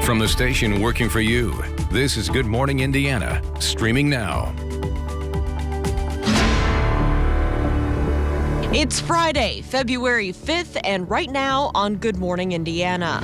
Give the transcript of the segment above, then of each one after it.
From the station working for you, this is Good Morning Indiana, streaming now. It's Friday, February 5th, and right now on Good Morning Indiana.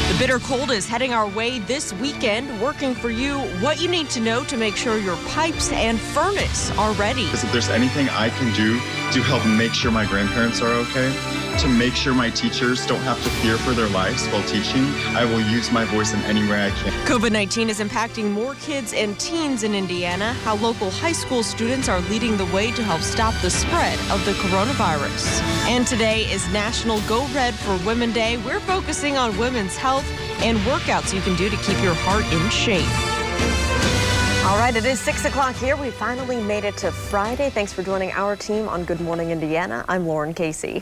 The bitter cold is heading our way this weekend, working for you what you need to know to make sure your pipes and furnace are ready. If there's anything I can do to help make sure my grandparents are okay, to make sure my teachers don't have to fear for their lives while teaching, I will use my voice in any way I can. COVID-19 is impacting more kids and teens in Indiana. How local high school students are leading the way to help stop the spread of the coronavirus. And today is National Go Red for Women Day. We're focusing on women's health and workouts you can do to keep your heart in shape. All right, it is 6 o'clock here. We finally made it to Friday. Thanks for joining our team on Good Morning Indiana. I'm Lauren Casey.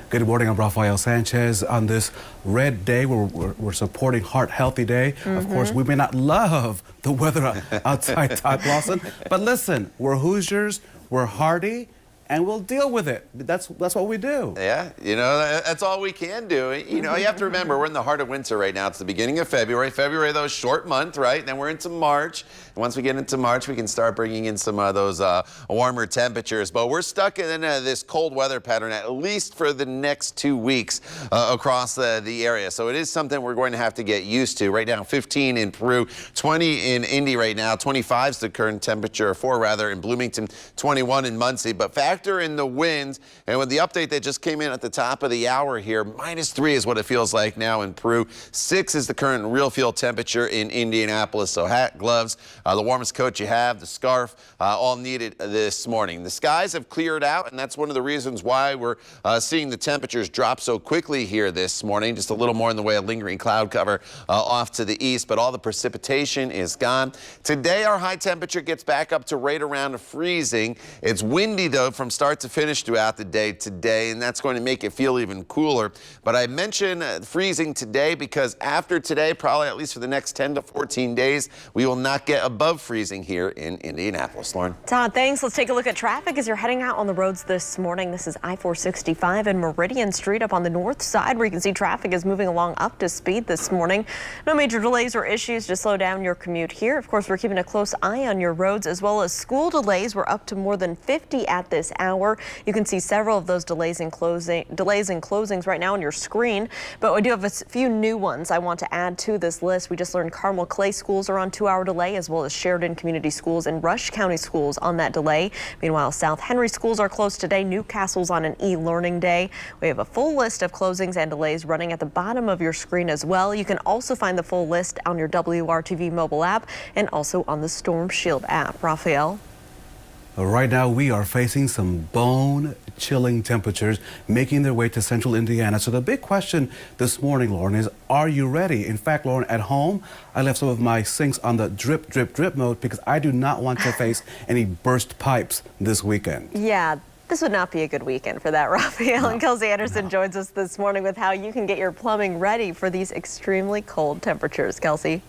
Good morning, I'm Rafael Sanchez. On this Red Day, we're supporting Heart Healthy Day. Of course, we may not love the weather outside Todd Lawson, but listen, we're Hoosiers, we're hardy, and we'll deal with it. That's what we do. Yeah, you know, that's all we can do. You know, you have to remember, we're in the heart of winter right now. It's the beginning of February. February, though, short month, right? And then we're into March. And once we get into March, we can start bringing in some of those warmer temperatures. But we're stuck in this cold weather pattern, at least for the next 2 weeks across the area. So it is something we're going to have to get used to. Right now, 15 in Peru, 20 in Indy right now, 25 is the current temperature, in Bloomington, 21 in Muncie. But factor in the winds, and with the update that just came in at the top of the hour here, -3 is what it feels like now in Peru. 6 is the current real field temperature in Indianapolis. So hat, gloves, the warmest coat you have, the scarf, all needed this morning. The skies have cleared out, and that's one of the reasons why we're seeing the temperatures drop so quickly here this morning. Just a little more in the way of lingering cloud cover off to the east, but all the precipitation is gone. Today, our high temperature gets back up to right around freezing. It's windy, though, from start to finish throughout the day today, and that's going to make it feel even cooler. But I mention freezing today because after today, probably at least for the next 10 to 14 days, we will not get above freezing here in Indianapolis. Lauren. Todd, thanks. Let's take a look at traffic as you're heading out on the roads this morning. This is I-465 and Meridian Street up on the north side where you can see traffic is moving along up to speed this morning. No major delays or issues to slow down your commute here. Of course, we're keeping a close eye on your roads as well as school delays. We're up to more than 50 at this hour. You can see several of those delays and closings right now on your screen, but we do have a few new ones I want to add to this list. We just learned Carmel Clay schools are on 2-hour delay, as well as Sheridan Community Schools and Rush County schools on that delay. Meanwhile, South Henry schools are closed today. Newcastle's on an e-learning day. We have a full list of closings and delays running at the bottom of your screen as well. You can also find the full list on your WRTV mobile app and also on the Storm Shield app. Rafael. Right now, we are facing some bone-chilling temperatures making their way to central Indiana. So the big question this morning, Lauren, is are you ready? In fact, Lauren, at home, I left some of my sinks on the drip, drip, drip mode because I do not want to face any burst pipes this weekend. Yeah. This would not be a good weekend for that, Rafael. No, and Kelsey Anderson joins us this morning with how you can get your plumbing ready for these extremely cold temperatures. Kelsey.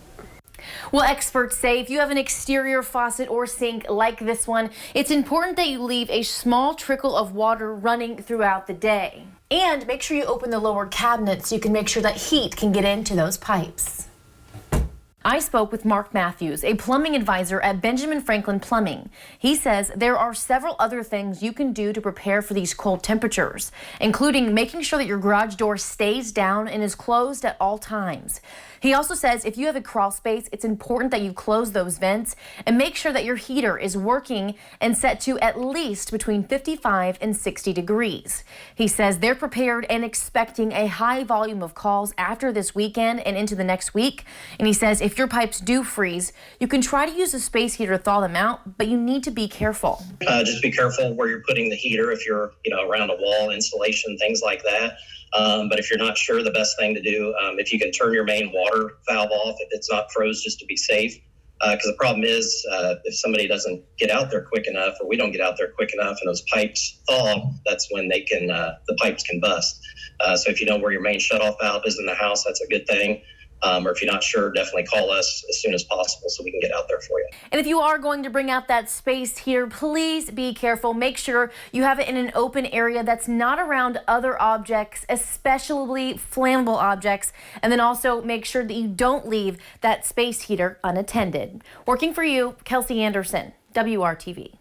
Well, experts say if you have an exterior faucet or sink like this one, it's important that you leave a small trickle of water running throughout the day. And make sure you open the lower cabinet so you can make sure that heat can get into those pipes. I spoke with Mark Matthews, a plumbing advisor at Benjamin Franklin Plumbing. He says there are several other things you can do to prepare for these cold temperatures, including making sure that your garage door stays down and is closed at all times. He also says if you have a crawl space, it's important that you close those vents and make sure that your heater is working and set to at least between 55 and 60 degrees. He says they're prepared and expecting a high volume of calls after this weekend and into the next week. And he says if your pipes do freeze, you can try to use a space heater to thaw them out, but you need to be careful. Just be careful where you're putting the heater if you're around a wall, insulation, things like that. But if you're not sure, the best thing to do, if you can turn your main water valve off if it's not froze, just to be safe. Because the problem is if somebody doesn't get out there quick enough, or we don't get out there quick enough, and those pipes thaw, that's when they can the pipes can bust. So if you know where your main shutoff valve is in the house, that's a good thing. or if you're not sure, definitely call us as soon as possible so we can get out there for you. And if you are going to bring out that space heater, please be careful. Make sure you have it in an open area that's not around other objects, especially flammable objects. And then also make sure that you don't leave that space heater unattended. Working for you, Kelsey Anderson, WRTV.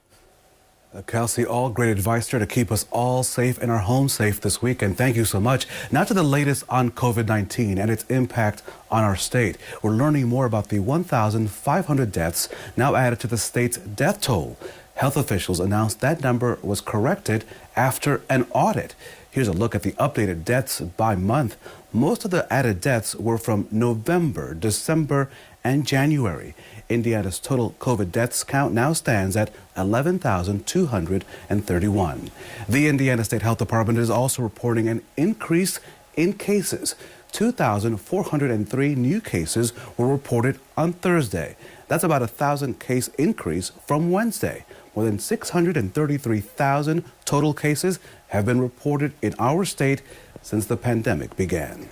Kelsey, all great advice there to keep us all safe and our homes safe this week. And thank you so much. Now to the latest on COVID-19 and its impact on our state. We're learning more about the 1,500 deaths now added to the state's death toll. Health officials announced that number was corrected after an audit. Here's a look at the updated deaths by month. Most of the added deaths were from November, December, and January. Indiana's total COVID deaths count now stands at 11,231. The Indiana State Health Department is also reporting an increase in cases. 2,403 new cases were reported on Thursday. That's about a 1,000 case increase from Wednesday. More than 633,000 total cases have been reported in our state since the pandemic began.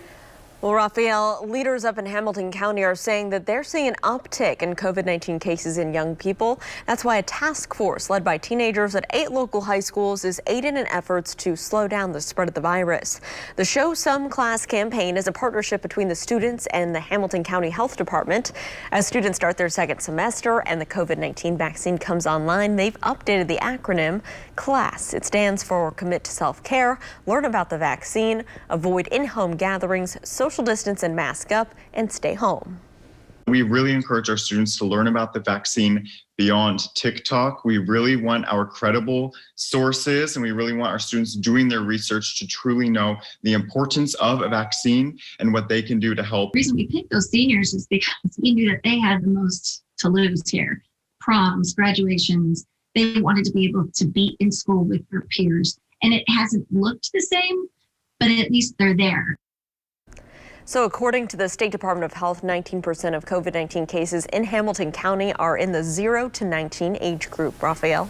Well, Raphael, leaders up in Hamilton County are saying that they're seeing an uptick in COVID-19 cases in young people. That's why a task force led by teenagers at 8 local high schools is aiding in efforts to slow down the spread of the virus. The Show Some Class campaign is a partnership between the students and the Hamilton County Health Department. As students start their second semester and the COVID-19 vaccine comes online, they've updated the acronym CLASS. It stands for Commit to Self-Care, Learn About the Vaccine, Avoid In-Home Gatherings, Social Distance and Mask Up, and Stay Home. We really encourage our students to learn about the vaccine beyond TikTok. We really want our credible sources, and we really want our students doing their research to truly know the importance of a vaccine and what they can do to help. The reason we picked those seniors is because we knew that they had the most to lose here. Proms, graduations, they wanted to be able to be in school with their peers. And it hasn't looked the same, but at least they're there. So according to the State Department of Health, 19% of COVID-19 cases in Hamilton County are in the 0 to 19 age group. Raphael.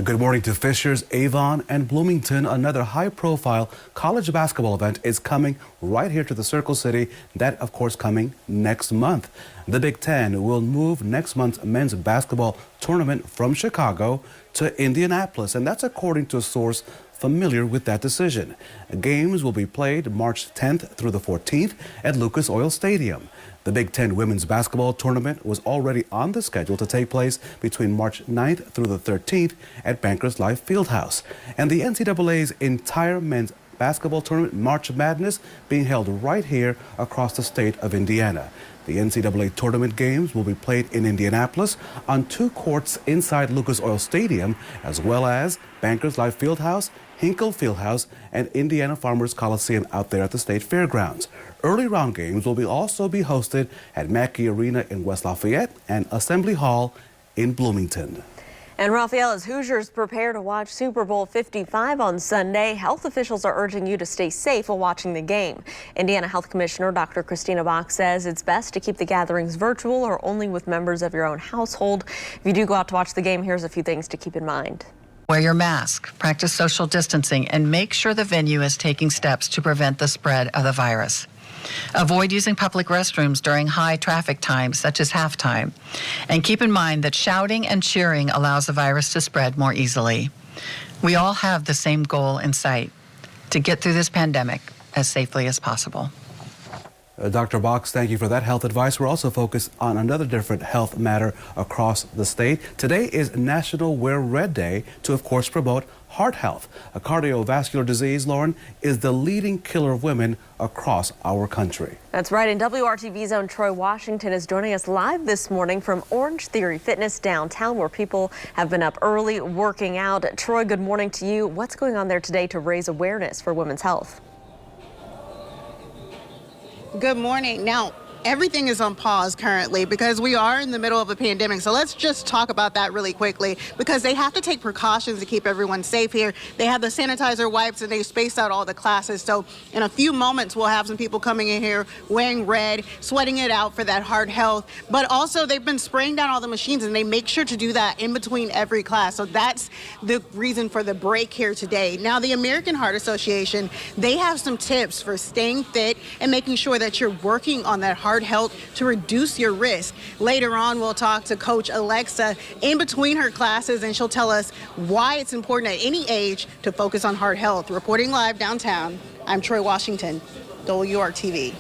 Good morning to Fishers, Avon, and Bloomington. Another high-profile college basketball event is coming right here to the Circle City. That, of course, coming next month. The Big Ten will move next month's men's basketball tournament from Chicago to Indianapolis, and that's according to a source familiar with that decision. Games will be played March 10th through the 14th at Lucas Oil Stadium. The Big Ten women's basketball tournament was already on the schedule to take place between March 9th through the 13th at Bankers Life Fieldhouse. And the NCAA's entire men's basketball tournament, March Madness, being held right here across the state of Indiana. The NCAA tournament games will be played in Indianapolis on 2 courts inside Lucas Oil Stadium, as well as Bankers Life Fieldhouse, Hinkle Fieldhouse, and Indiana Farmers Coliseum out there at the State Fairgrounds. Early round games will also be hosted at Mackey Arena in West Lafayette and Assembly Hall in Bloomington. And Raphael, as Hoosiers prepare to watch Super Bowl 55 on Sunday, health officials are urging you to stay safe while watching the game. Indiana Health Commissioner Dr. Christina Bach says it's best to keep the gatherings virtual or only with members of your own household. If you do go out to watch the game, here's a few things to keep in mind. Wear your mask, practice social distancing, and make sure the venue is taking steps to prevent the spread of the virus. Avoid using public restrooms during high traffic times, such as halftime. And keep in mind that shouting and cheering allows the virus to spread more easily. We all have the same goal in sight, to get through this pandemic as safely as possible. Dr. Box, thank you for that health advice. We're also focused on another different health matter across the state. Today is National Wear Red Day to, of course, promote heart health. A cardiovascular disease, Lauren, is the leading killer of women across our country. That's right. And WRTV's own Troy Washington is joining us live this morning from Orange Theory Fitness downtown, where people have been up early working out. Troy, good morning to you. What's going on there today to raise awareness for women's health? Good morning. Now, everything is on pause currently because we are in the middle of a pandemic. So let's just talk about that really quickly, because they have to take precautions to keep everyone safe here. They have the sanitizer wipes and they spaced out all the classes. So in a few moments, we'll have some people coming in here wearing red, sweating it out for that heart health. But also they've been spraying down all the machines, and they make sure to do that in between every class. So that's the reason for the break here today. Now, the American Heart Association, they have some tips for staying fit and making sure that you're working on that heart health to reduce your risk. Later on, we'll talk to Coach Alexa in between her classes, and she'll tell us why it's important at any age to focus on heart health. Reporting live downtown, I'm Troy Washington, WRTV.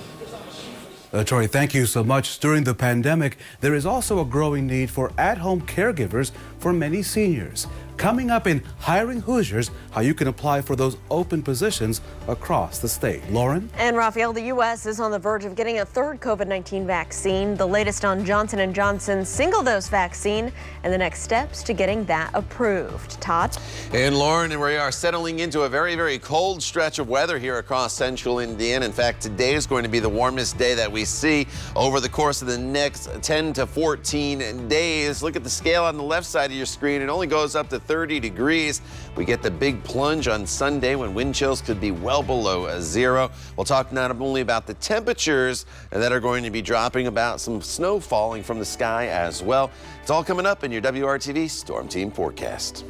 Troy, thank you so much. During the pandemic, there is also a growing need for at-home caregivers for many seniors. Coming up in Hiring Hoosiers, how you can apply for those open positions across the state. Lauren? And Raphael, the U.S. is on the verge of getting a third COVID-19 vaccine, the latest on Johnson & Johnson's single-dose vaccine, and the next steps to getting that approved. Todd? And Lauren, and we are settling into a very, very cold stretch of weather here across central Indiana. In fact, today is going to be the warmest day that we see over the course of the next 10 to 14 days. Look at the scale on the left side of your screen. It only goes up to 30 degrees. We get the big plunge on Sunday when wind chills could be well below 0. We'll talk not only about the temperatures that are going to be dropping, about some snow falling from the sky as well. It's all coming up in your WRTV Storm Team forecast.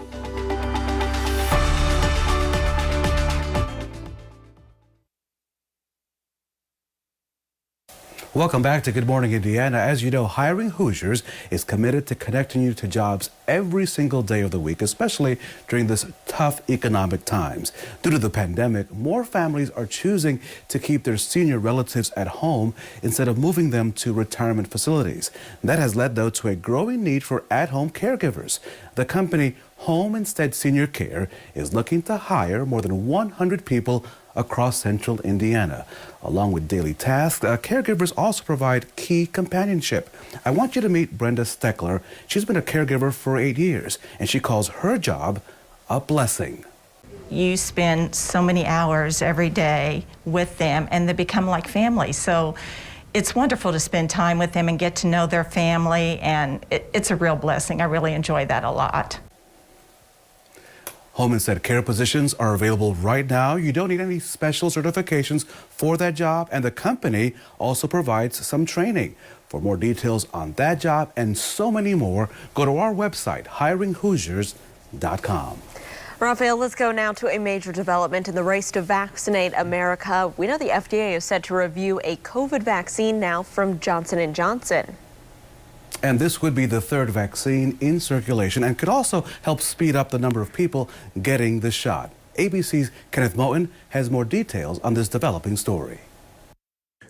Welcome back to Good Morning Indiana. As you know, Hiring Hoosiers is committed to connecting you to jobs every single day of the week, especially during this tough economic times. Due to the pandemic, more families are choosing to keep their senior relatives at home instead of moving them to retirement facilities. That has led, though, to a growing need for at-home caregivers. The company Home Instead Senior Care is looking to hire more than 100 people across central Indiana. Along with daily tasks, caregivers also provide key companionship. I want you to meet Brenda Steckler. She's been a caregiver for 8 years, and she calls her job a blessing. You spend so many hours every day with them, and they become like family. So it's wonderful to spend time with them and get to know their family, and it's a real blessing. I really enjoy that a lot. Home Instead Care positions are available right now. You don't need any special certifications for that job, and the company also provides some training. For more details on that job and so many more, go to our website, hiringhoosiers.com. Raphael, let's go now to a major development in the race to vaccinate America. We know the FDA is set to review a COVID vaccine now from Johnson & Johnson. And this would be the third vaccine in circulation and could also help speed up the number of people getting the shot. ABC's Kenneth Moten has more details on this developing story.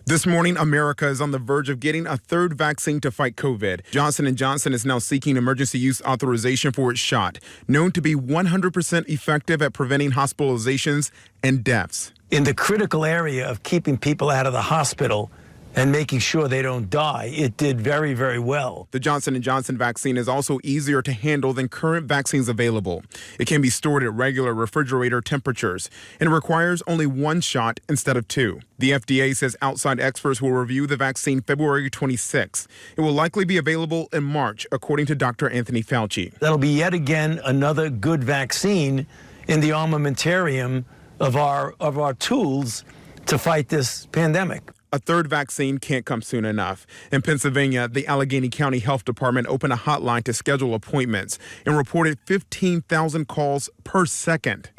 This morning, America is on the verge of getting a third vaccine to fight COVID. Johnson & Johnson is now seeking emergency use authorization for its shot, known to be 100% effective at preventing hospitalizations and deaths. In the critical area of keeping people out of the hospital and making sure they don't die, it did very, very well. The Johnson & Johnson vaccine is also easier to handle than current vaccines available. It can be stored at regular refrigerator temperatures, and it requires only one shot instead of two. The FDA says outside experts will review the vaccine February 26. It will likely be available in March, according to Dr. Anthony Fauci. That'll be yet again another good vaccine in the armamentarium of our tools to fight this pandemic. A third vaccine can't come soon enough. In Pennsylvania, the Allegheny County Health Department opened a hotline to schedule appointments and reported 15,000 calls per second.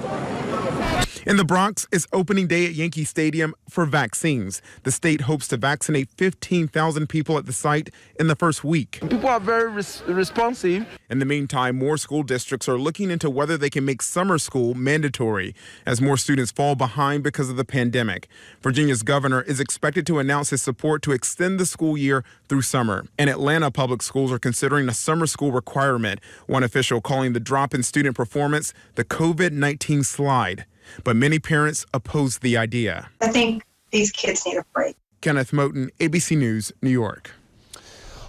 In the Bronx, it's opening day at Yankee Stadium for vaccines. The state hopes to vaccinate 15,000 people at the site in the first week. People are very responsive. In the meantime, more school districts are looking into whether they can make summer school mandatory as more students fall behind because of the pandemic. Virginia's governor is expected to announce his support to extend the school year through summer. And Atlanta public schools are considering a summer school requirement, one official calling the drop in student performance the COVID-19 slide. But many parents oppose the idea. I think these kids need a break. Kenneth Moten, ABC News, New York.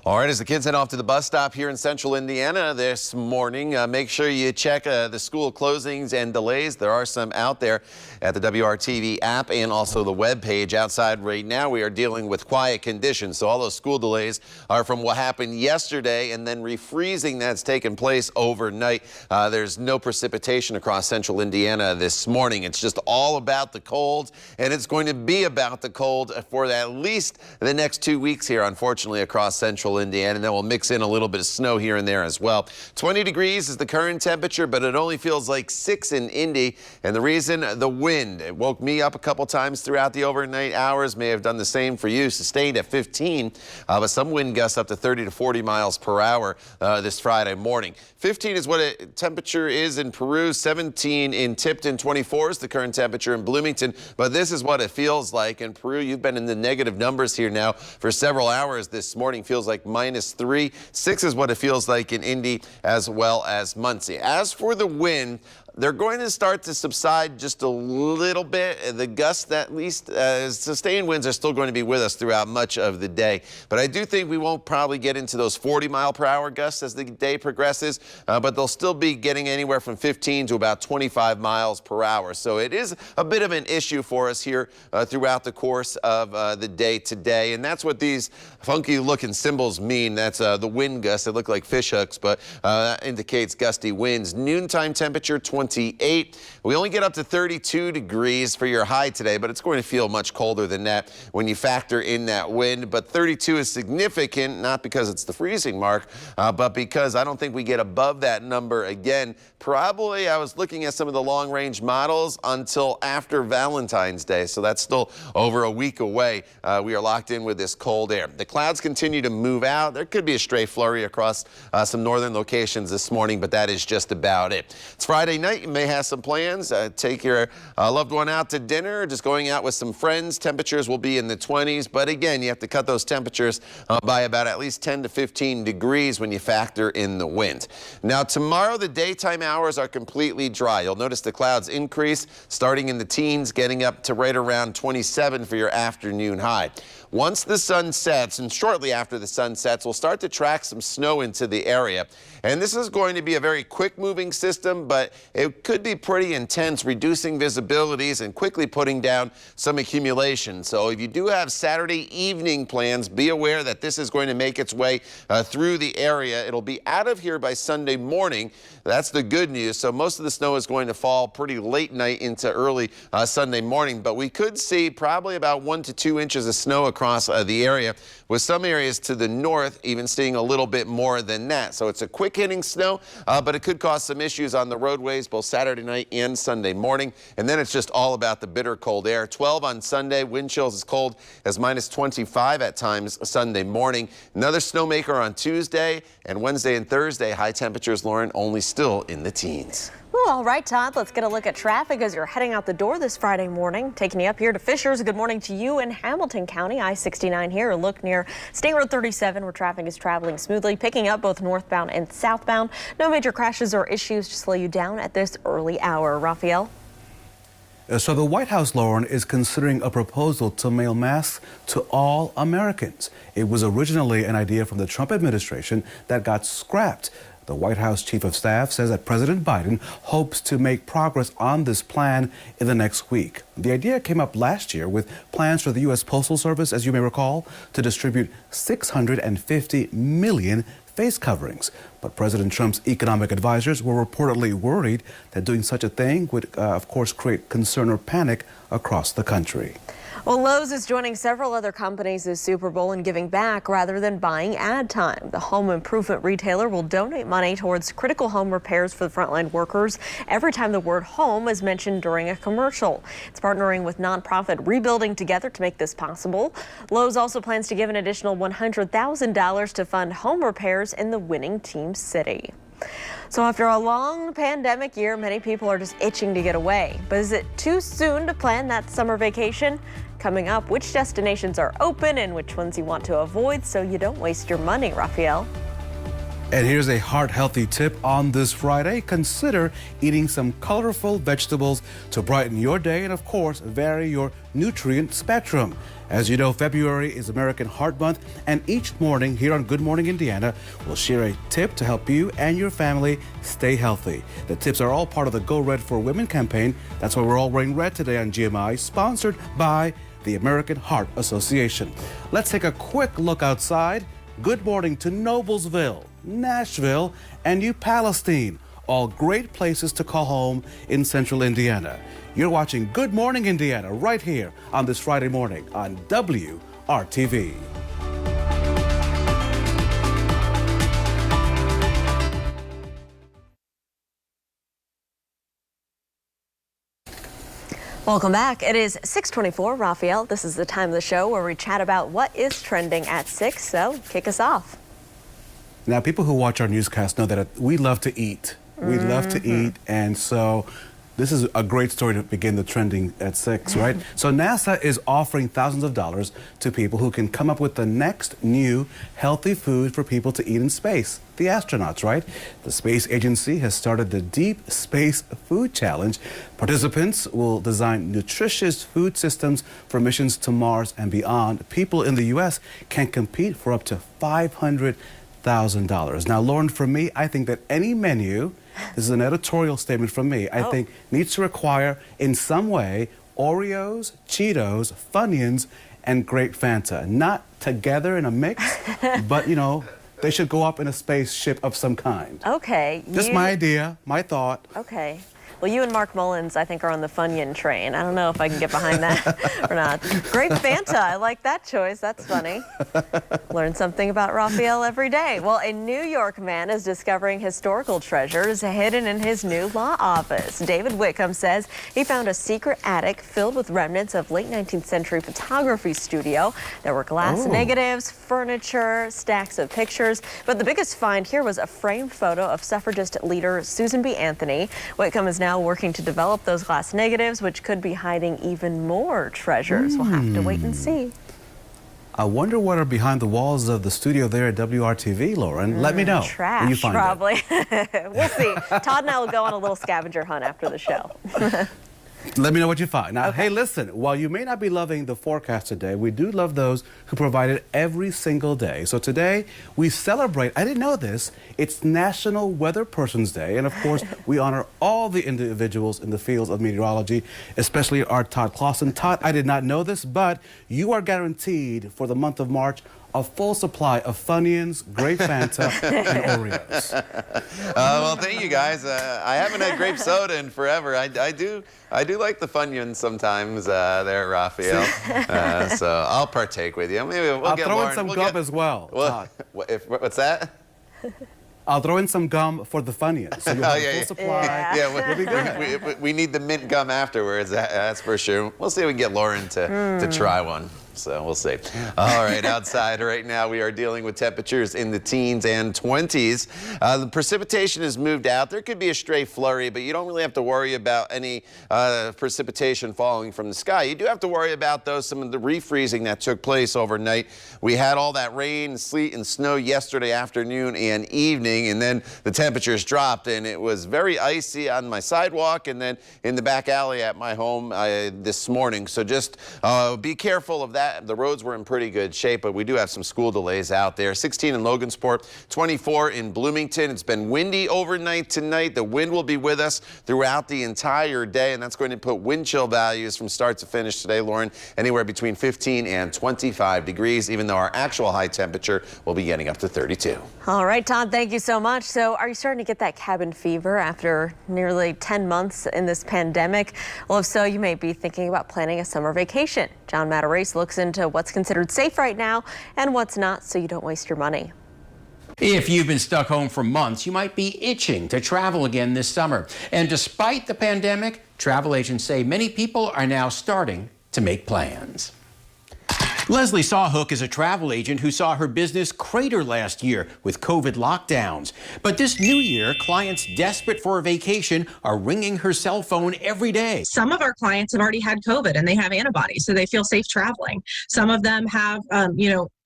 All right, as the kids head off to the bus stop here in central Indiana this morning, make sure you check the school closings and delays. There are some out there at the WRTV app and also the web page. Outside right now, we are dealing with quiet conditions. So all those school delays are from what happened yesterday and then refreezing that's taken place overnight. There's no precipitation across central Indiana this morning. It's just all about the cold, and it's going to be about the cold for at least the next 2 weeks here, unfortunately, across central Indiana, and then we'll mix in a little bit of snow here and there as well. 20 degrees is the current temperature, but it only feels like 6 in Indy, and the reason, the wind. It woke me up a couple times throughout the overnight hours, may have done the same for you, sustained at 15, but some wind gusts up to 30 to 40 miles per hour this Friday morning. 15 is what temperature is in Peru, 17 in Tipton, 24 is the current temperature in Bloomington, but this is what it feels like in Peru. You've been in the negative numbers here now for several hours this morning. Feels like -3. 6 is what it feels like in Indy as well as Muncie. As for the wind, they're going to start to subside just a little bit. The gusts, at least sustained winds, are still going to be with us throughout much of the day. But I do think we won't probably get into those 40-mile-per-hour gusts as the day progresses, but they'll still be getting anywhere from 15 to about 25 miles per hour. So it is a bit of an issue for us here throughout the course of the day today. And that's what these funky-looking symbols mean. That's the wind gusts. They look like fish hooks, but that indicates gusty winds. Noontime temperature, 28. We only get up to 32 degrees for your high today, but it's going to feel much colder than that when you factor in that wind. But 32 is significant, not because it's the freezing mark, but because I don't think we get above that number again. Probably, I was looking at some of the long-range models until after Valentine's Day, so that's still over a week away. We are locked in with this cold air. The clouds continue to move out. There could be a stray flurry across some northern locations this morning, but that is just about it. It's Friday night. You may have some plans. Take your loved one out to dinner, just going out with some friends. Temperatures will be in the 20s, but again, you have to cut those temperatures by about at least 10 to 15 degrees when you factor in the wind. Now, tomorrow, the daytime hours are completely dry. You'll notice the clouds increase, starting in the teens, getting up to right around 27 for your afternoon high. Once the sun sets, and shortly after the sun sets, we'll start to track some snow into the area. And this is going to be a very quick-moving system, but it could be pretty intense, reducing visibilities and quickly putting down some accumulation. So if you do have Saturday evening plans, be aware that this is going to make its way through the area. It'll be out of here by Sunday morning. That's the good news. So most of the snow is going to fall pretty late night into early Sunday morning, but we could see probably about 1 to 2 inches of snow across the area, with some areas to the north even seeing a little bit more than that. So it's a quick hitting snow, but it could cause some issues on the roadways both Saturday night and Sunday morning. And then it's just all about the bitter cold air. 12 on Sunday, wind chills as cold as -25 at times Sunday morning. Another snowmaker on Tuesday, and Wednesday and Thursday, high temperatures, Lauren, only still in the teens. Well, all right, Todd, let's get a look at traffic as you're heading out the door this Friday morning. Taking you up here to Fishers. Good morning to you in Hamilton County. I-69 here. A look near State Road 37 where traffic is traveling smoothly, picking up both northbound and southbound. No major crashes or issues to slow you down at this early hour. Raphael? So the White House, Lauren, is considering a proposal to mail masks to all Americans. It was originally an idea from the Trump administration that got scrapped. The White House Chief of Staff says that President Biden hopes to make progress on this plan in the next week. The idea came up last year with plans for the U.S. Postal Service, as you may recall, to distribute 650 million face coverings. But President Trump's economic advisors were reportedly worried that doing such a thing would, of course, create concern or panic across the country. Well, Lowe's is joining several other companies this Super Bowl in giving back rather than buying ad time. The home improvement retailer will donate money towards critical home repairs for the frontline workers every time the word home is mentioned during a commercial. It's partnering with nonprofit Rebuilding Together to make this possible. Lowe's also plans to give an additional $100,000 to fund home repairs in the winning team city. So after a long pandemic year, many people are just itching to get away. But is it too soon to plan that summer vacation? Coming up, which destinations are open and which ones you want to avoid so you don't waste your money, Raphael? And here's a heart-healthy tip on this Friday. Consider eating some colorful vegetables to brighten your day and, of course, vary your nutrient spectrum. As you know, February is American Heart Month, and each morning here on Good Morning Indiana, we'll share a tip to help you and your family stay healthy. The tips are all part of the Go Red for Women campaign. That's why we're all wearing red today on GMI, sponsored by the American Heart Association. Let's take a quick look outside. Good morning to Noblesville, Nashville, and New Palestine. All great places to call home in central Indiana. You're watching Good Morning Indiana right here on this Friday morning on WRTV. Welcome back. It is 6:24. Raphael, this is the time of the show where we chat about what is trending at 6. So kick us off. Now, people who watch our newscast know that we love to eat. We love to eat, and so this is a great story to begin the trending at 6, right? So NASA is offering thousands of dollars to people who can come up with the next new healthy food for people to eat in space. The astronauts, right? The space agency has started the Deep Space Food Challenge. Participants will design nutritious food systems for missions to Mars and beyond. People in the U.S. can compete for up to $500,000. Now, Lauren, for me, I think that any menu, this is an editorial statement from me, I think needs to require in some way Oreos, Cheetos, Funyuns, and grape Fanta. Not together in a mix, but, you know, they should go up in a spaceship of some kind. Okay. Just my idea, my thought. Okay. Well, you and Mark Mullins, I think, are on the Funyun train. I don't know if I can get behind that or not. Grape Fanta, I like that choice. That's funny. Learn something about Raphael every day. Well, a New York man is discovering historical treasures hidden in his new law office. David Whitcomb says he found a secret attic filled with remnants of late 19th century photography studio. There were glass negatives, furniture, stacks of pictures. But the biggest find here was a framed photo of suffragist leader Susan B. Anthony. Whitcomb is now working to develop those glass negatives, which could be hiding even more treasures. We'll have to wait and see. I wonder what are behind the walls of the studio there at WRTV, Lauren. Let me know Trash, when you find probably. We'll see. Todd and I will go on a little scavenger hunt after the show. Let me know what you find. Now, hey, listen, while you may not be loving the forecast today, we do love those who provide it every single day. So today, we celebrate, I didn't know this, it's National Weather Person's Day. And of course, we honor all the individuals in the fields of meteorology, especially our Todd Clausen. Todd, I did not know this, but you are guaranteed for the month of March a full supply of Funyuns, grape Fanta, and Oreos. Well, thank you guys. I haven't had grape soda in forever. I do like the Funyuns sometimes there, Raphael. So I'll partake with you. Maybe we'll I'll get throw Lauren. in some gum as well, Todd. What's that? I'll throw in some gum for the Funyuns. So you'll have a full supply. We'll be good. We need the mint gum afterwards, that's for sure. We'll see if we can get Lauren to try one. So we'll see. All right, outside right now we are dealing with temperatures in the teens and 20s. The precipitation has moved out. There could be a stray flurry, but you don't really have to worry about any precipitation falling from the sky. You do have to worry about, though, some of the refreezing that took place overnight. We had all that rain, sleet, and snow yesterday afternoon and evening, and then the temperatures dropped, and it was very icy on my sidewalk and then in the back alley at my home this morning. So just be careful of that. The roads were in pretty good shape, but we do have some school delays out there. 16 in Logansport, 24 in Bloomington. It's been windy overnight tonight. The wind will be with us throughout the entire day, and that's going to put wind chill values from start to finish today, Lauren, anywhere between 15 and 25 degrees, even though our actual high temperature will be getting up to 32. All right, Todd, thank you so much. So are you starting to get that cabin fever after nearly 10 months in this pandemic? Well, if so, you may be thinking about planning a summer vacation. John Matarese looks into what's considered safe right now and what's not, so you don't waste your money. If you've been stuck home for months, you might be itching to travel again this summer. And despite the pandemic, travel agents say many people are now starting to make plans. Leslie Sawhook is a travel agent who saw her business crater last year with COVID lockdowns. But this new year, clients desperate for a vacation are ringing her cell phone every day. Some of our clients have already had COVID and they have antibodies, so they feel safe traveling. Some of them have,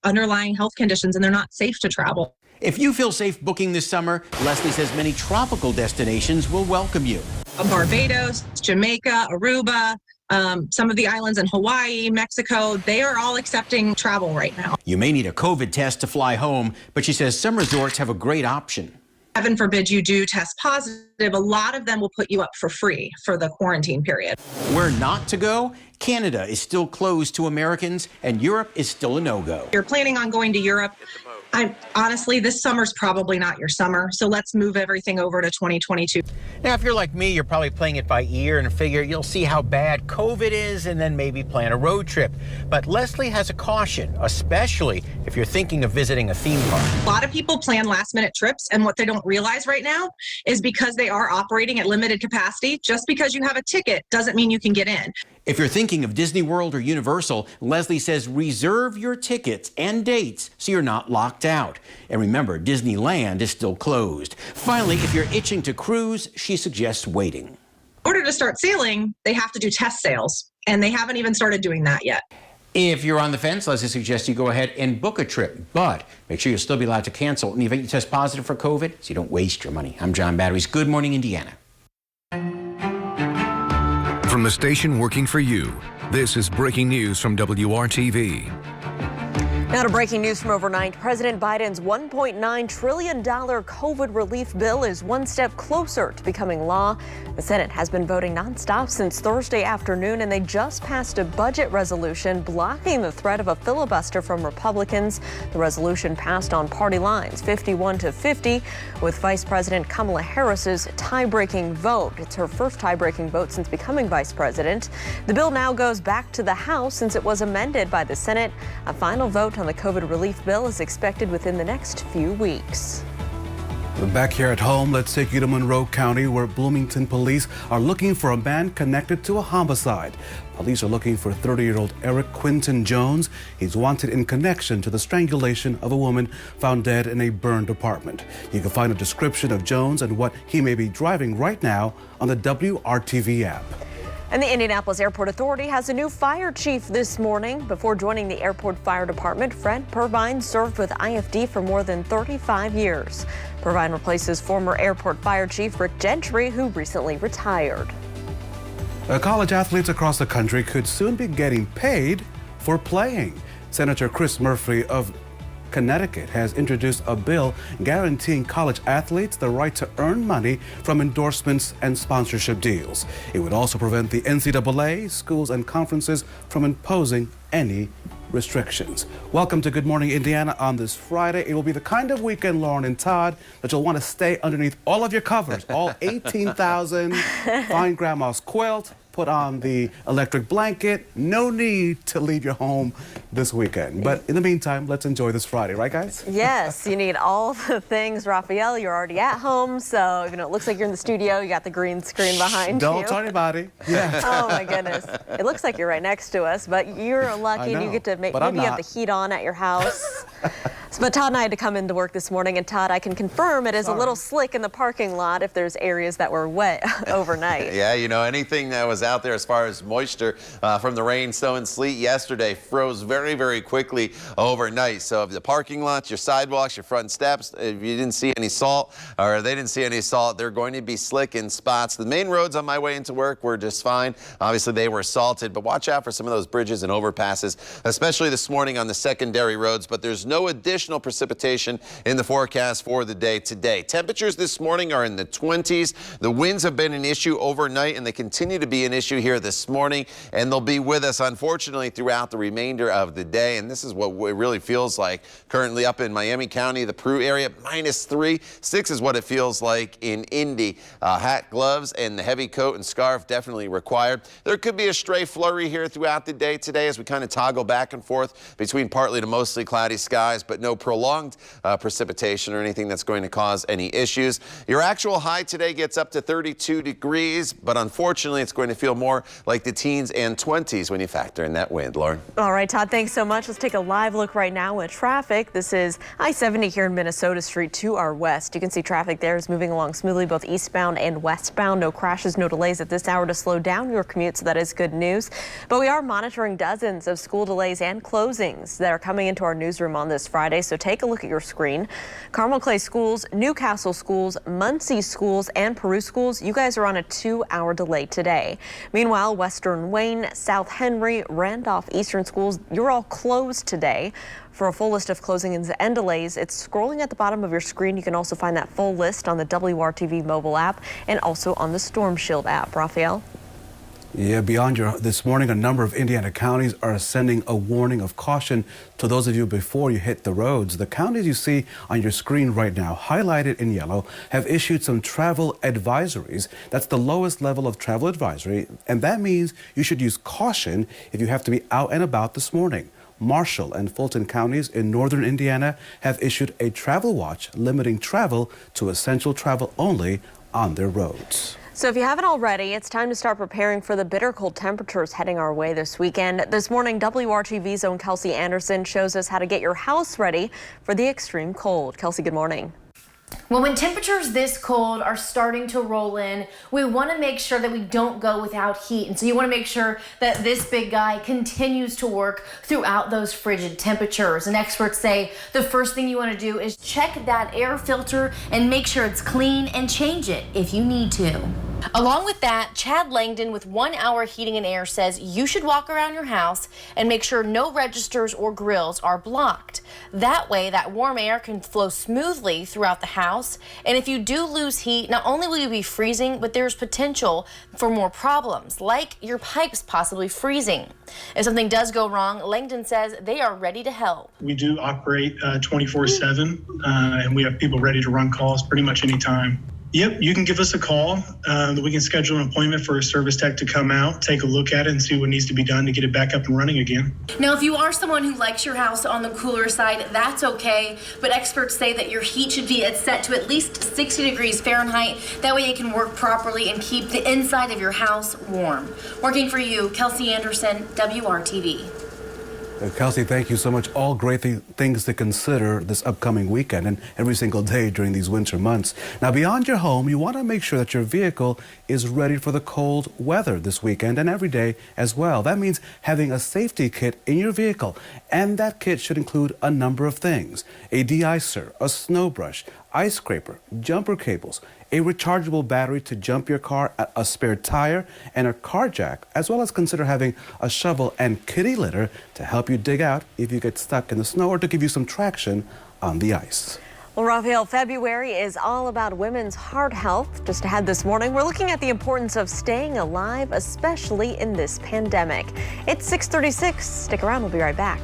underlying health conditions and they're not safe to travel. If you feel safe booking this summer, Leslie says many tropical destinations will welcome you. Barbados, Jamaica, Aruba, some of the islands in Hawaii, Mexico, they are all accepting travel right now. You may need a COVID test to fly home, but she says some resorts have a great option. Heaven forbid you do test positive, a lot of them will put you up for free for the quarantine period. Where not to go? Canada is still closed to Americans, and Europe is still a no-go. You're planning on going to Europe. Honestly, this summer's probably not your summer, so let's move everything over to 2022. Now, if you're like me, you're probably playing it by ear and figure you'll see how bad COVID is and then maybe plan a road trip. But Leslie has a caution, especially if you're thinking of visiting a theme park. A lot of people plan last-minute trips, and what they don't realize right now is because they are operating at limited capacity, just because you have a ticket doesn't mean you can get in. If you're thinking of Disney World or Universal, Leslie says reserve your tickets and dates so you're not locked out. And remember, Disneyland is still closed. Finally, if you're itching to cruise, she suggests waiting. In order to start sailing, they have to do test sails, and they haven't even started doing that yet. If you're on the fence, Leslie suggests you go ahead and book a trip, but make sure you'll still be allowed to cancel in the event you test positive for COVID so you don't waste your money. I'm John Batteries. Good morning, Indiana. From the station working for you, this is breaking news from WRTV. Now to breaking news from overnight. President Biden's $1.9 trillion COVID relief bill is one step closer to becoming law. The Senate has been voting nonstop since Thursday afternoon, and they just passed a budget resolution blocking the threat of a filibuster from Republicans. The resolution passed on party lines, 51-50, with Vice President Kamala Harris's tie-breaking vote. It's her first tie-breaking vote since becoming vice president. The bill now goes back to the House since it was amended by the Senate. A final vote on the COVID relief bill is expected within the next few weeks. Back here at home, let's take you to Monroe County, where Bloomington police are looking for a man connected to a homicide. Police are looking for 30-year-old Eric Quinton Jones. He's wanted in connection to the strangulation of a woman found dead in a burned apartment. You can find a description of Jones and what he may be driving right now on the WRTV app. And the Indianapolis Airport Authority has a new fire chief this morning. Before joining the airport fire department, Fred Purvine served with IFD for more than 35 years. Purvine replaces former airport fire chief Rick Gentry, who recently retired. College athletes across the country could soon be getting paid for playing. Senator Chris Murphy of Connecticut has introduced a bill guaranteeing college athletes the right to earn money from endorsements and sponsorship deals. It would also prevent the NCAA, schools, and conferences from imposing any restrictions. Welcome to Good Morning Indiana on this Friday. It will be the kind of weekend, Lauren and Todd, that you'll want to stay underneath all of your covers, all 18,000, find grandma's quilt, put on the electric blanket. No need to leave your home this weekend. But in the meantime, let's enjoy this Friday, right, guys? Yes, you need all the things. Raphael, you're already at home, so even though it looks like you're in the studio, you got the green screen behind you. Don't tell anybody. Yeah. Oh my goodness. It looks like you're right next to us, but you're lucky and you get to maybe you have the heat on at your house. But Todd and I had to come into work this morning, and Todd, I can confirm it is a little slick in the parking lot if there's areas that were wet overnight. Yeah, you know, anything that was out there as far as moisture from the rain, snow, and sleet yesterday froze very, very quickly overnight. So if the parking lots, your sidewalks, your front steps, if you didn't see any salt, or they didn't see any salt, they're going to be slick in spots. The main roads on my way into work were just fine. Obviously, they were salted, but watch out for some of those bridges and overpasses, especially this morning on the secondary roads. But there's no additional precipitation in the forecast for the day today. Temperatures this morning are in the 20s. The winds have been an issue overnight, and they continue to be an issue here this morning, and they'll be with us, unfortunately, throughout the remainder of the day. And this is what it really feels like currently up in Miami County, the Peru area, -3. 6 is what it feels like in Indy. Hat, gloves, and the heavy coat and scarf definitely required. There could be a stray flurry here throughout the day today as we kind of toggle back and forth between partly to mostly cloudy skies, but no prolonged precipitation or anything that's going to cause any issues. Your actual high today gets up to 32 degrees, but unfortunately it's going to feel more like the teens and 20s when you factor in that wind. Lauren. All right, Todd, thanks so much. Let's take a live look right now at traffic. This is I-70 here in Minnesota Street to our west. You can see traffic there is moving along smoothly, both eastbound and westbound. No crashes, no delays at this hour to slow down your commute, so that is good news. But we are monitoring dozens of school delays and closings that are coming into our newsroom on this Friday. so take a look at your screen. Carmel Clay Schools, Newcastle Schools, Muncie Schools, and Peru Schools, you guys are on a 2-hour delay today. Meanwhile, Western Wayne, South Henry, Randolph Eastern Schools, you're all closed today. For a full list of closings and delays, it's scrolling at the bottom of your screen. You can also find that full list on the WRTV mobile app and also on the Storm Shield app. Raphael? Yeah, this morning, a number of Indiana counties are sending a warning of caution to those of you before you hit the roads. The counties you see on your screen right now, highlighted in yellow, have issued some travel advisories. That's the lowest level of travel advisory, and that means you should use caution if you have to be out and about this morning. Marshall and Fulton counties in northern Indiana have issued a travel watch limiting travel to essential travel only on their roads. So if you haven't already, it's time to start preparing for the bitter cold temperatures heading our way this weekend. This morning, WRTV's own Kelsey Anderson shows us how to get your house ready for the extreme cold. Kelsey, good morning. Well, when temperatures this cold are starting to roll in, we want to make sure that we don't go without heat. And so you want to make sure that this big guy continues to work throughout those frigid temperatures. And experts say the first thing you want to do is check that air filter and make sure it's clean and change it if you need to. Along with that, Chad Langdon with 1 Hour Heating and Air says you should walk around your house and make sure no registers or grills are blocked. That way, that warm air can flow smoothly throughout the house. And if you do lose heat, not only will you be freezing, but there's potential for more problems, like your pipes possibly freezing. If something does go wrong, Langdon says they are ready to help. We do operate 24/7, and we have people ready to run calls pretty much any time. Yep, you can give us a call. We can schedule an appointment for a service tech to come out, take a look at it, and see what needs to be done to get it back up and running again. Now, if you are someone who likes your house on the cooler side, that's okay. But experts say that your heat should be set to at least 60 degrees Fahrenheit. That way it can work properly and keep the inside of your house warm. Working for you, Kelsey Anderson, WRTV. Kelsey, thank you so much. All great things to consider this upcoming weekend and every single day during these winter months. Now, beyond your home, you want to make sure that your vehicle is ready for the cold weather this weekend and every day as well. That means having a safety kit in your vehicle, and that kit should include a number of things: a de-icer, a snow brush, ice scraper, jumper cables, a rechargeable battery to jump your car, a spare tire, and a car jack, as well as consider having a shovel and kitty litter to help you dig out if you get stuck in the snow or to give you some traction on the ice. Well, Raphael, February is all about women's heart health. Just ahead this morning, we're looking at the importance of staying alive, especially in this pandemic. It's 6:36. Stick around. We'll be right back.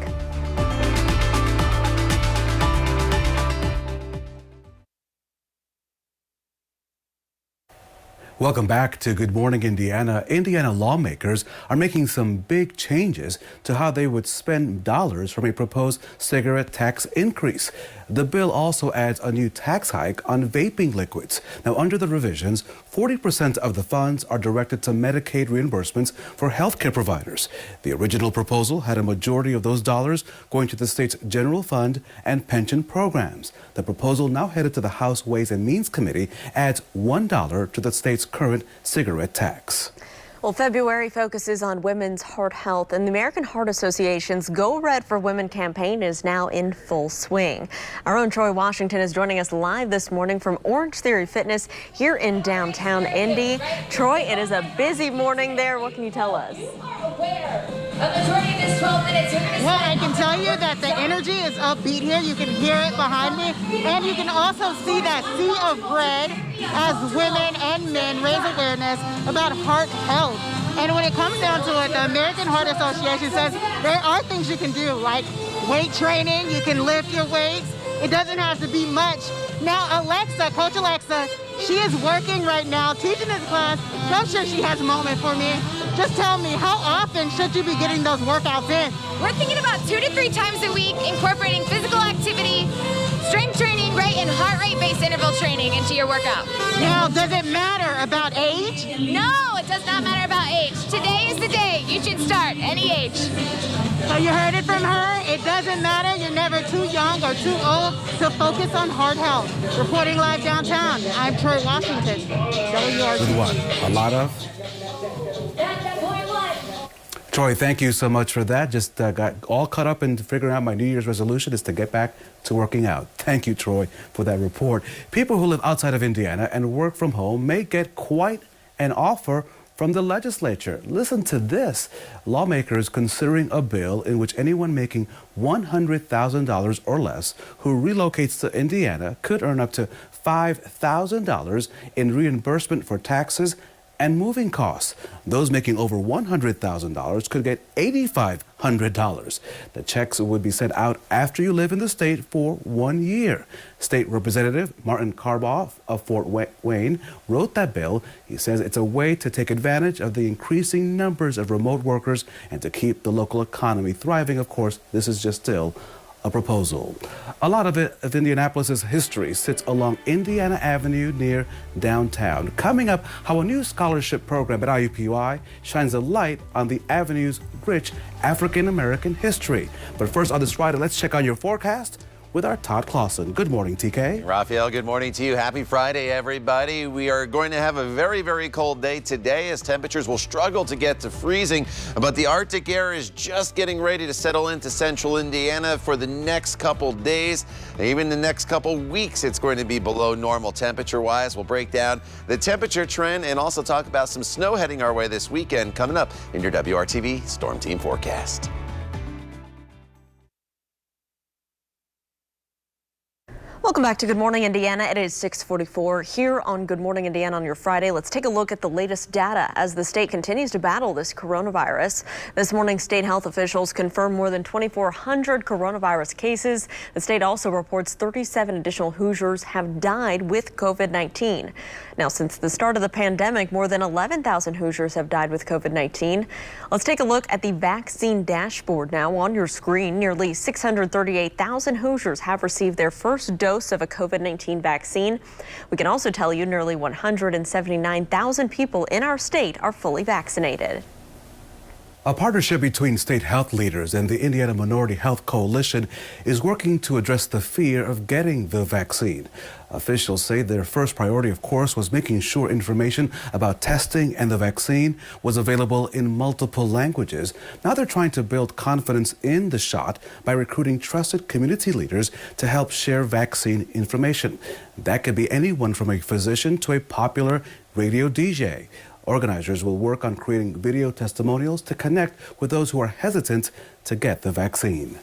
Welcome back to Good Morning Indiana. Indiana lawmakers are making some big changes to how they would spend dollars from a proposed cigarette tax increase. The bill also adds a new tax hike on vaping liquids. Now, under the revisions, 40% of the funds are directed to Medicaid reimbursements for healthcare providers. The original proposal had a majority of those dollars going to the state's general fund and pension programs. The proposal, now headed to the House Ways and Means Committee, adds $1 to the state's current cigarette tax. Well, February focuses on women's heart health, and the American Heart Association's Go Red for Women campaign is now in full swing. Our own Troy Washington is joining us live this morning from Orange Theory Fitness here in downtown Indy. Troy, it is a busy morning there. What can you tell us? Well, I can tell you that the energy is upbeat here. You can hear it behind me, and you can also see that sea of red as women and men raise awareness about heart health. And when it comes down to it, the American Heart Association says there are things you can do, like weight training. You can lift your weights. It doesn't have to be much. Now, Alexa, Coach Alexa, she is working right now, teaching this class. So I'm sure she has a moment for me. Just tell me, how often should you be getting those workouts in? We're thinking about 2 to 3 times a week, incorporating physical activity, strength training, right, and heart rate-based interval training into your workout. Now, does it matter about age? No, it does not matter about age. Today is the day. You should start any age. So you heard it from her. It doesn't matter. You're never too young or too old to focus on heart health. Reporting live downtown, I'm Troy Washington, WRTV. With what? A lot of? Troy, thank you so much for that. Just got all caught up in figuring out my New Year's resolution is to get back to working out. Thank you, Troy, for that report. People who live outside of Indiana and work from home may get quite an offer from the legislature. Listen to this. Lawmakers considering a bill in which anyone making $100,000 or less who relocates to Indiana could earn up to $5,000 in reimbursement for taxes and moving costs. Those making over $100,000 could get $8,500. The checks would be sent out after you live in the state for 1 year. State Representative Martin Karboff of Fort Wayne wrote that bill. He says it's a way to take advantage of the increasing numbers of remote workers and to keep the local economy thriving. Of course, this is just still a proposal. A lot of Indianapolis's history sits along Indiana Avenue near downtown. Coming up, how a new scholarship program at IUPUI shines a light on the avenue's rich African-American history. But first on this Friday, let's check on your forecast with our Todd Clausen. Good morning, TK. Raphael, good morning to you. Happy Friday, everybody. We are going to have a very, very cold day today as temperatures will struggle to get to freezing, but the Arctic air is just getting ready to settle into central Indiana for the next couple days. Even the next couple weeks, it's going to be below normal temperature-wise. We'll break down the temperature trend and also talk about some snow heading our way this weekend coming up in your WRTV Storm Team forecast. Welcome back to Good Morning Indiana. It is 6:44 here on Good Morning Indiana on your Friday. Let's take a look at the latest data as the state continues to battle this coronavirus. This morning, state health officials confirmed more than 2,400 coronavirus cases. The state also reports 37 additional Hoosiers have died with COVID-19. Now, since the start of the pandemic, more than 11,000 Hoosiers have died with COVID-19. Let's take a look at the vaccine dashboard now on your screen. Nearly 638,000 Hoosiers have received their first dose of a COVID-19 vaccine. We can also tell you nearly 179,000 people in our state are fully vaccinated. A partnership between state health leaders and the Indiana Minority Health Coalition is working to address the fear of getting the vaccine. Officials say their first priority, of course, was making sure information about testing and the vaccine was available in multiple languages. Now they're trying to build confidence in the shot by recruiting trusted community leaders to help share vaccine information. That could be anyone from a physician to a popular radio DJ. Organizers will work on creating video testimonials to connect with those who are hesitant to get the vaccine.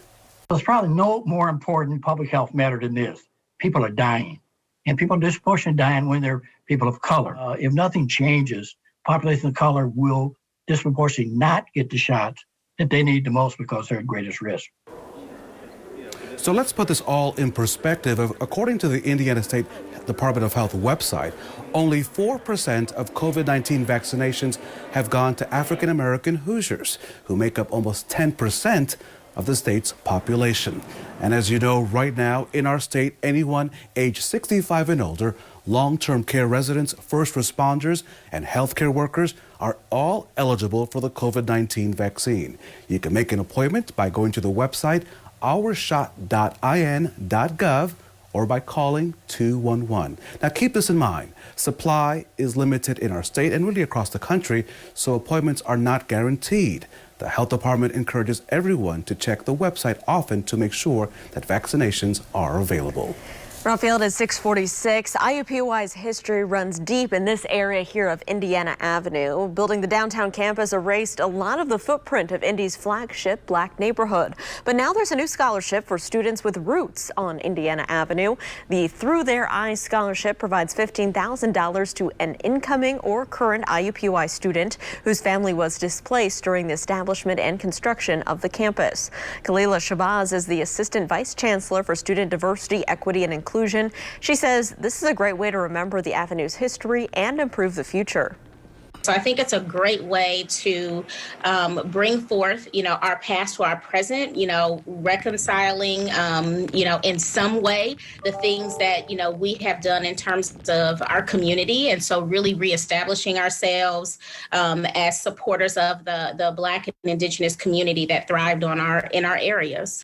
There's probably no more important public health matter than this. People are dying, and people are disproportionately dying when they're people of color. If nothing changes, population of color will disproportionately not get the shots that they need the most because they're at greatest risk. So let's put this all in perspective. According to the Indiana State Department of Health website, only 4% of COVID-19 vaccinations have gone to African American Hoosiers, who make up almost 10% of the state's population. And as you know, right now in our state, anyone age 65 and older, long-term care residents, first responders, and healthcare workers are all eligible for the COVID-19 vaccine. You can make an appointment by going to the website ourshot.in.gov or by calling 211. Now keep this in mind. Supply is limited in our state and really across the country, so appointments are not guaranteed. The health department encourages everyone to check the website often to make sure that vaccinations are available. Raphael, at 6:46. IUPUI's history runs deep in this area here of Indiana Avenue. Building the downtown campus erased a lot of the footprint of Indy's flagship Black neighborhood. But now there's a new scholarship for students with roots on Indiana Avenue. The Through Their Eyes scholarship provides $15,000 to an incoming or current IUPUI student whose family was displaced during the establishment and construction of the campus. Khalila Shabazz is the Assistant Vice Chancellor for Student Diversity, Equity, and Inclusion. She says this is a great way to remember the Avenue's history and improve the future. So I think it's a great way to bring forth, our past to our present, reconciling, in some way the things that, we have done in terms of our community. And so really reestablishing ourselves as supporters of the Black and Indigenous community that thrived in our areas.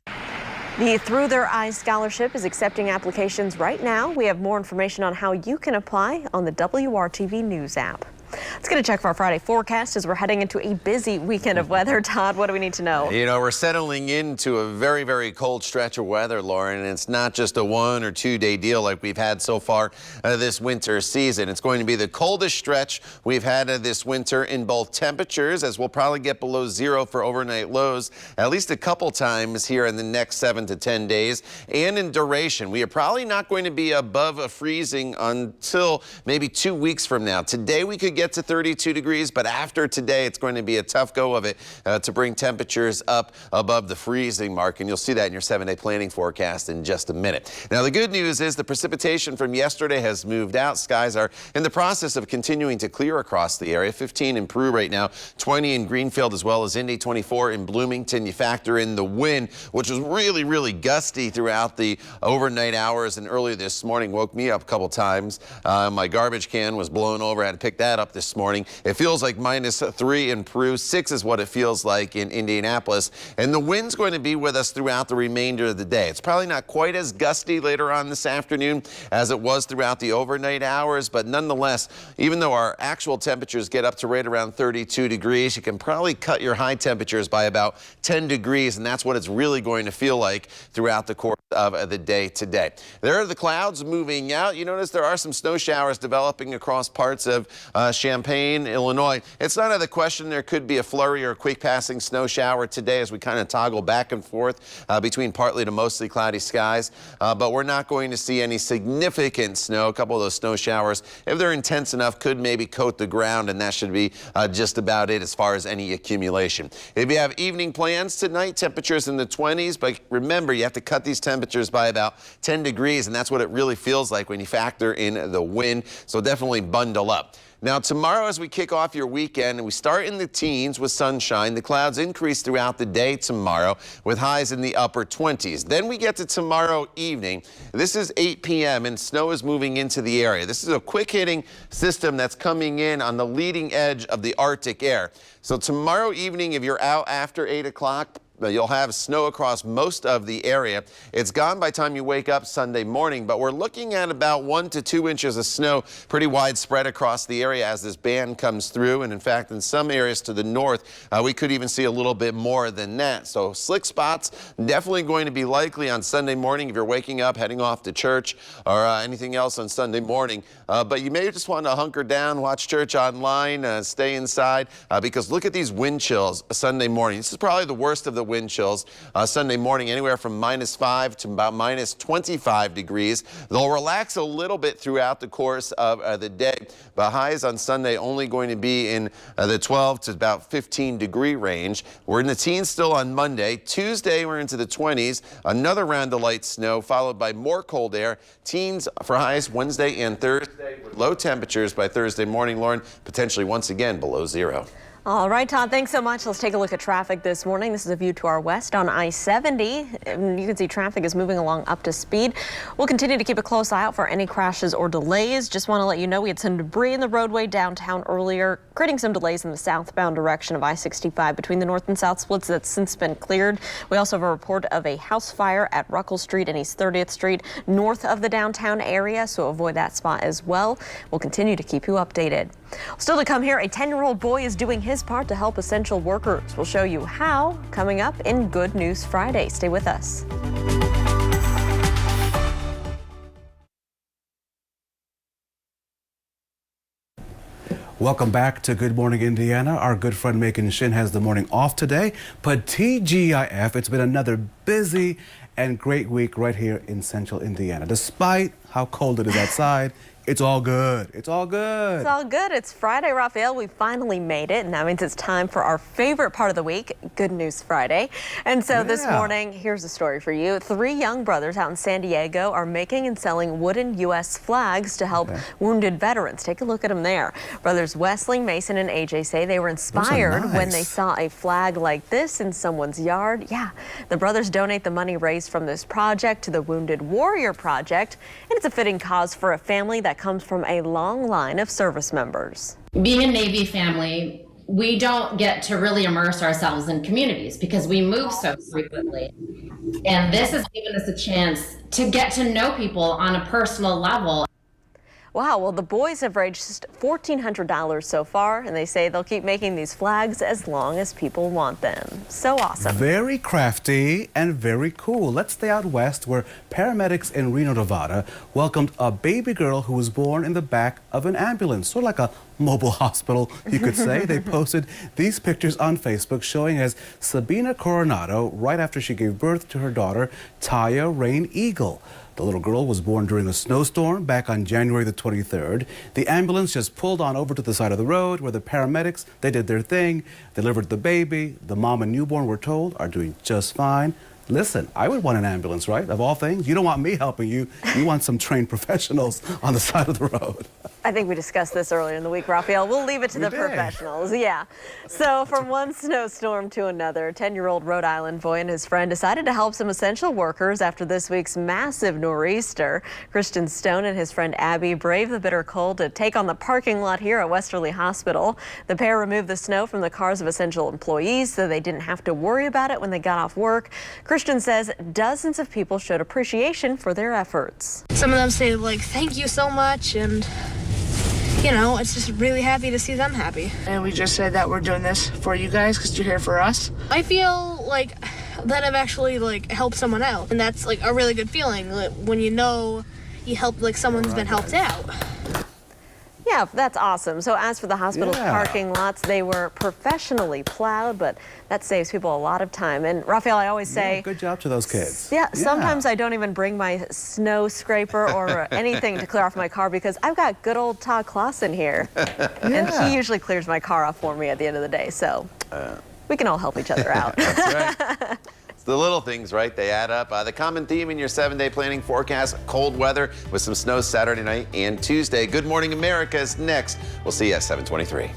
The Through Their Eyes scholarship is accepting applications right now. We have more information on how you can apply on the WRTV News app. Let's get a check for our Friday forecast as we're heading into a busy weekend of weather. Todd, what do we need to know? You know, we're settling into a very, very cold stretch of weather, Lauren, and it's not just a 1 or 2 day deal like we've had so far this winter season. It's going to be the coldest stretch we've had this winter in both temperatures, as we'll probably get below 0 for overnight lows at least a couple times here in the next 7 to 10 days. And in duration, we are probably not going to be above a freezing until maybe 2 weeks from now. Today we could get to 32 degrees, but after today it's going to be a tough go of it to bring temperatures up above the freezing mark, and you'll see that in your 7-day planning forecast in just a minute. Now the good news is the precipitation from yesterday has moved out. Skies are in the process of continuing to clear across the area. 15 in Peru right now, 20 in Greenfield, as well as Indy, 24 in Bloomington. You factor in the wind, which was really, really gusty throughout the overnight hours, and early this morning woke me up a couple times. My garbage can was blown over. I had to pick that up this morning. It feels like -3 in Peru. 6 is what it feels like in Indianapolis. And the wind's going to be with us throughout the remainder of the day. It's probably not quite as gusty later on this afternoon as it was throughout the overnight hours, but nonetheless, even though our actual temperatures get up to right around 32 degrees, you can probably cut your high temperatures by about 10 degrees, and that's what it's really going to feel like throughout the course of the day today. There are the clouds moving out. You notice there are some snow showers developing across parts of Champaign, Illinois. It's not out of the question there could be a flurry or a quick passing snow shower today as we kind of toggle back and forth between partly to mostly cloudy skies, but we're not going to see any significant snow. A couple of those snow showers, if they're intense enough, could maybe coat the ground, and that should be just about it as far as any accumulation. If you have evening plans tonight, temperatures in the 20s, but remember, you have to cut these temperatures by about 10 degrees, and that's what it really feels like when you factor in the wind, so definitely bundle up. Now tomorrow, as we kick off your weekend, and we start in the teens with sunshine, the clouds increase throughout the day tomorrow with highs in the upper 20s. Then we get to tomorrow evening. This is 8 p.m. and snow is moving into the area. This is a quick hitting system that's coming in on the leading edge of the Arctic air. So tomorrow evening, if you're out after 8 o'clock, you'll have snow across most of the area. It's gone by the time you wake up Sunday morning, but we're looking at about 1 to 2 inches of snow pretty widespread across the area as this band comes through. And in fact, in some areas to the north, we could even see a little bit more than that. So slick spots definitely going to be likely on Sunday morning if you're waking up, heading off to church, or anything else on Sunday morning. But you may just want to hunker down, watch church online, stay inside, because look at these wind chills Sunday morning. This is probably the worst of the wind chills Sunday morning, anywhere from -5 to about -25 degrees. They'll relax a little bit throughout the course of the day, but highs on Sunday only going to be in the 12 to about 15 degree range. We're in the teens still on Monday. Tuesday, we're into the 20s. Another round of light snow, followed by more cold air. Teens for highs Wednesday and Thursday. Low temperatures by Thursday morning, Lauren, potentially once again below 0. All right, Todd, thanks so much. Let's take a look at traffic this morning. This is a view to our west on I-70. You can see traffic is moving along up to speed. We'll continue to keep a close eye out for any crashes or delays. Just want to let you know we had some debris in the roadway downtown earlier, creating some delays in the southbound direction of I-65 between the north and south splits. That's since been cleared. We also have a report of a house fire at Ruckle Street and East 30th Street north of the downtown area, so avoid that spot as well. We'll continue to keep you updated. Still to come here, a 10-year-old boy is doing his part to help essential workers. We'll show you how coming up in Good News Friday. Stay with us. Welcome back to Good Morning Indiana. Our good friend Megan Shin has the morning off today, but TGIF, it's been another busy and great week right here in Central Indiana. Despite how cold it is outside, it's all good. It's all good. It's all good. It's Friday, Raphael. We finally made it, and that means it's time for our favorite part of the week, Good News Friday. And so this morning, here's a story for you. 3 young brothers out in San Diego are making and selling wooden U.S. flags to help wounded veterans. Take a look at them there. Brothers Wesley, Mason, and AJ say they were inspired when they saw a flag like this in someone's yard. Yeah, the brothers donate the money raised from this project to the Wounded Warrior Project, and it's a fitting cause for a family that comes from a long line of service members. Being a Navy family, we don't get to really immerse ourselves in communities because we move so frequently. And this has given us a chance to get to know people on a personal level. Wow, well, the boys have raised $1,400 so far, and they say they'll keep making these flags as long as people want them. So awesome. Very crafty and very cool. Let's stay out west, where paramedics in Reno, Nevada welcomed a baby girl who was born in the back of an ambulance, sort of like a mobile hospital, you could say. They posted these pictures on Facebook showing as Sabina Coronado right after she gave birth to her daughter, Taya Rain Eagle. The little girl was born during a snowstorm back on January the 23rd. The ambulance just pulled on over to the side of the road where the paramedics, they did their thing, delivered the baby. The mom and newborn, we're told, are doing just fine. Listen, I would want an ambulance, right? Of all things, you don't want me helping you. You want some trained professionals on the side of the road. I think we discussed this earlier in the week, Raphael. We'll leave it to the professionals. Yeah. So from one snowstorm to another, a 10-year-old Rhode Island boy and his friend decided to help some essential workers after this week's massive nor'easter. Christian Stone and his friend Abby braved the bitter cold to take on the parking lot here at Westerly Hospital. The pair removed the snow from the cars of essential employees so they didn't have to worry about it when they got off work. Christian says dozens of people showed appreciation for their efforts. Some of them say, like, thank you so much, and you know, it's just really happy to see them happy. And we just said that we're doing this for you guys because you're here for us. I feel like that I've actually helped someone out, and that's like a really good feeling when you know you helped someone's been helped out. Yeah, that's awesome. So as for the hospital's parking lots, they were professionally plowed, but that saves people a lot of time. And Raphael, I always say, good job to those kids. Yeah, sometimes I don't even bring my snow scraper or anything to clear off my car because I've got good old Todd Clausen here. And he usually clears my car off for me at the end of the day. So we can all help each other out. That's right. The little things, right? They add up. The common theme in your 7-day planning forecast, cold weather with some snow Saturday night and Tuesday. Good Morning America is next. We'll see you at 7:23.